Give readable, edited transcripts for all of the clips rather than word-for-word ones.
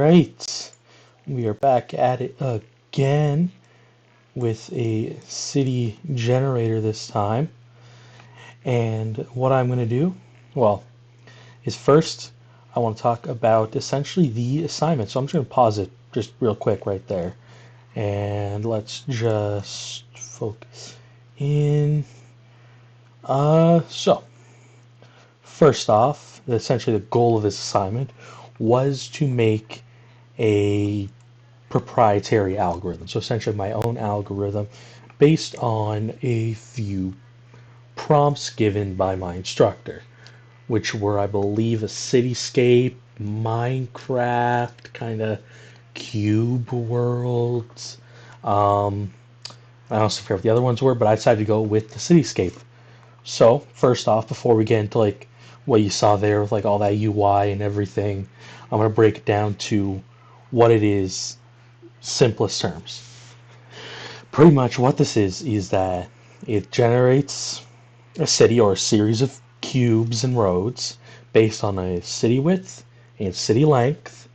right, we are back at it again with a city generator this time. And what I'm going to do, well, is first I want to talk about essentially the assignment. So I'm just going to pause it just real quick right there. And let's just focus in. So first off, essentially the goal of this assignment was to make a proprietary algorithm. So essentially my own algorithm based on a few prompts given by my instructor, which were, I believe, a cityscape, Minecraft, kind of cube worlds. I also forget what the other ones were, but I decided to go with the cityscape. So first off, before we get into like what you saw there with like all that UI and everything, I'm gonna break it down to what it is, simplest terms. Pretty much what this is that it generates a city or a series of cubes and roads based on a city width and city length,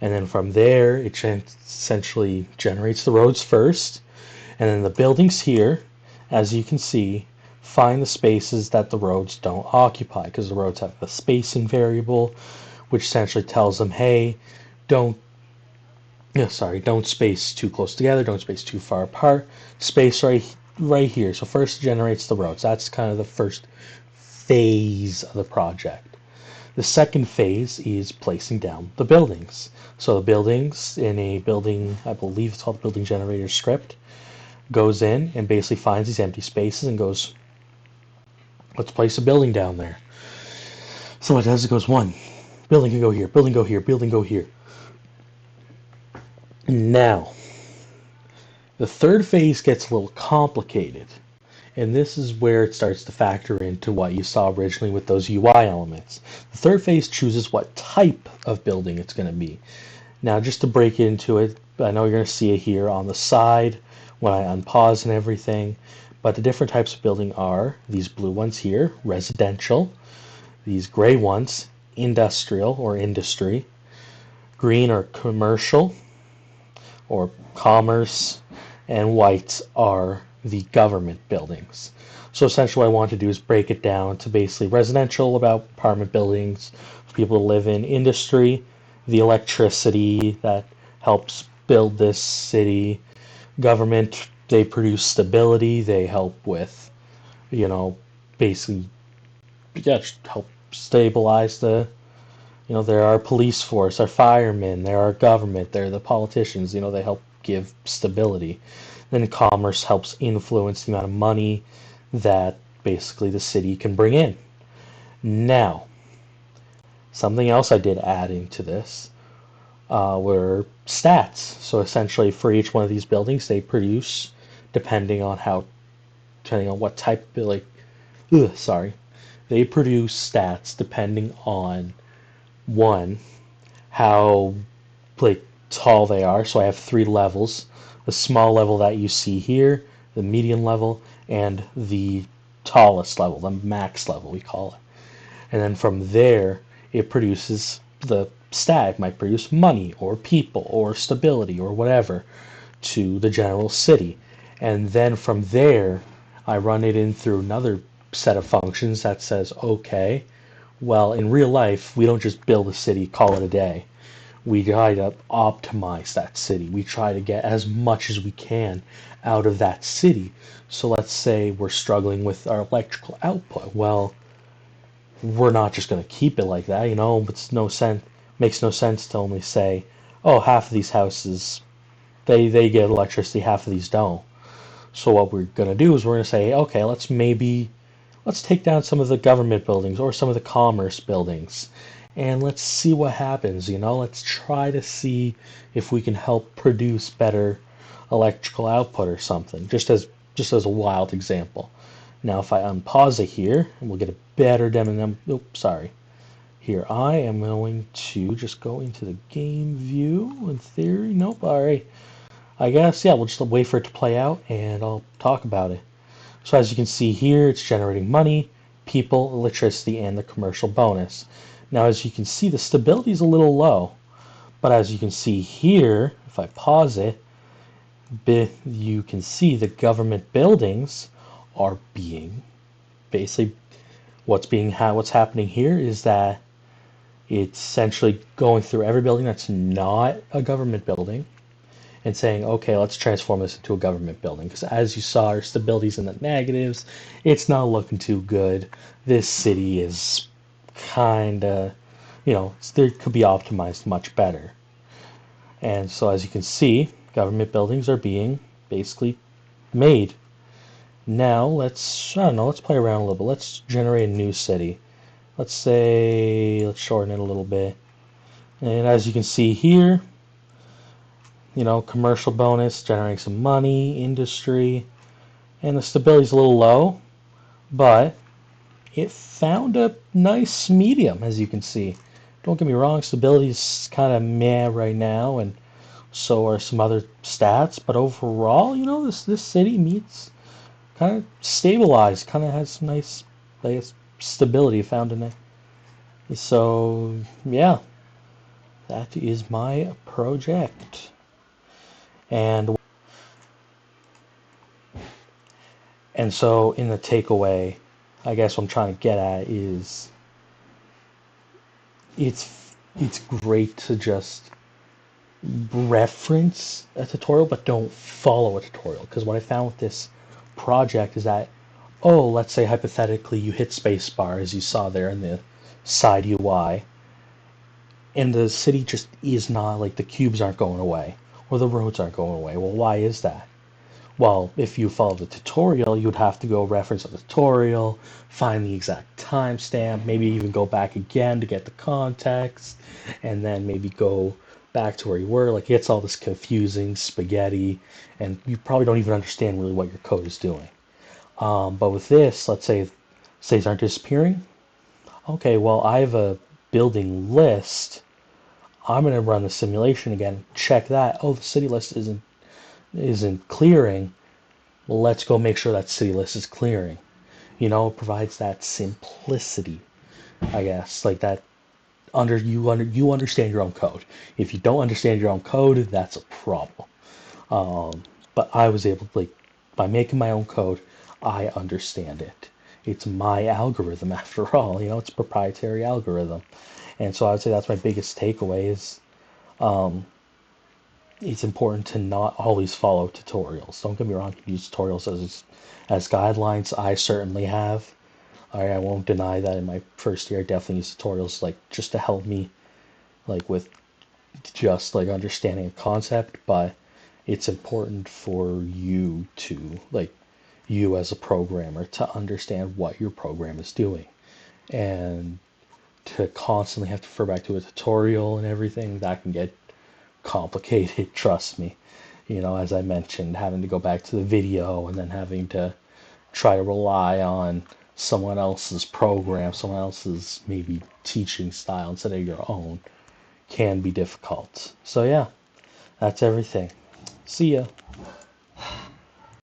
and then from there it essentially generates the roads first, and then the buildings here, as you can see, find the spaces that the roads don't occupy, because the roads have a spacing variable which essentially tells them, hey, don't don't space too close together, don't space too far apart, space right here. So first it generates the roads. That's kind of the first phase of the project. The second phase is placing down the buildings. So the buildings in a building, I believe it's called the building generator script, goes in and basically finds these empty spaces and goes, let's place a building down there. So what it does, it goes, one, building can go here, building go here, building go here. Now, the third phase gets a little complicated, and this is where it starts to factor into what you saw originally with those UI elements. The third phase chooses what type of building it's going to be. Now, just to break into it, I know you're going to see it here on the side when I unpause and everything, but the different types of building are these blue ones here, residential, these gray ones, industrial or industry, green are commercial or commerce, and whites are the government buildings. So essentially what I want to do is break it down to basically residential, about apartment buildings for people to live in, industry, the electricity that helps build this city, government, they produce stability, they help with, basically, just help stabilize there are police force, there are firemen, there are government, there are the politicians, they help give stability. Then commerce helps influence the amount of money that basically the city can bring in. Now, something else I did add into this were stats. So essentially for each one of these buildings, they produce, depending on what type of, they produce stats depending on one, how tall they are. So I have three levels: the small level that you see here, the medium level, and the tallest level, the max level we call it. And then from there it produces the stat. It might produce money or people or stability or whatever to the general city. And then from there I run it in through another set of functions that says, okay, well, in real life, we don't just build a city, call it a day. We try to optimize that city. We try to get as much as we can out of that city. So let's say we're struggling with our electrical output. Well, we're not just going to keep it like that, makes no sense to only say, oh, half of these houses, they get electricity, half of these don't. So what we're going to do is we're going to say, okay, let's take down some of the government buildings or some of the commerce buildings, and let's see what happens. Let's try to see if we can help produce better electrical output or something, just as a wild example. Now if I unpause it here, and we'll get a better demo. Here I am going to just go into the game view. In theory, nope. All right, I guess, yeah, we'll just wait for it to play out and I'll talk about it. So as you can see here, it's generating money, people, electricity, and the commercial bonus. Now as you can see, the stability is a little low, But as you can see here, if I pause it, you can see the government buildings are being basically what's happening here is that it's essentially going through every building that's not a government building and saying, okay, let's transform this into a government building. Because as you saw, our stability's in the negatives. It's not looking too good. This city is kind of, it could be optimized much better. And so as you can see, government buildings are being basically made. Now let's, I don't know, let's play around a little bit. Let's generate a new city. Let's shorten it a little bit. And as you can see here, commercial bonus, generating some money, industry, and the stability's a little low, but it found a nice medium, as you can see. Don't get me wrong, stability's kind of meh right now, and so are some other stats, but overall, this city meets kind of stabilized, kind of has some nice, I guess, stability found in it. So, yeah, that is my project. And And so in the takeaway, I guess what I'm trying to get at is it's great to just reference a tutorial but don't follow a tutorial. Because what I found with this project is that, oh, let's say hypothetically you hit spacebar as you saw there in the side UI, and the city just is not, like, the cubes aren't going away or the roads aren't going away. Well, why is that? Well, if you follow the tutorial, you would have to go reference a tutorial, find the exact timestamp, maybe even go back again to get the context, and then maybe go back to where you were. Like, it's all this confusing spaghetti, and you probably don't even understand really what your code is doing. But with this, let's say cities aren't disappearing. Okay, well, I have a building list. I'm going to run the simulation again, check that. Oh, the city list isn't clearing. Well, let's go make sure that city list is clearing. It provides that simplicity, I guess, like that you understand your own code. If you don't understand your own code, that's a problem. But I was able to, like, by making my own code, I understand it. It's my algorithm after all. It's a proprietary algorithm, and so I would say that's my biggest takeaway is um, it's important to not always follow tutorials. Don't get me wrong, you can use tutorials as guidelines. I certainly have. I won't deny that in my first year I definitely used tutorials, like, just to help me, like, with just, like, understanding a concept, but it's important for you to, like, you as a programmer to understand what your program is doing. And to constantly have to refer back to a tutorial and everything, that can get complicated, trust me. As I mentioned, having to go back to the video and then having to try to rely on someone else's program, someone else's maybe teaching style instead of your own can be difficult. So yeah, that's everything. See ya.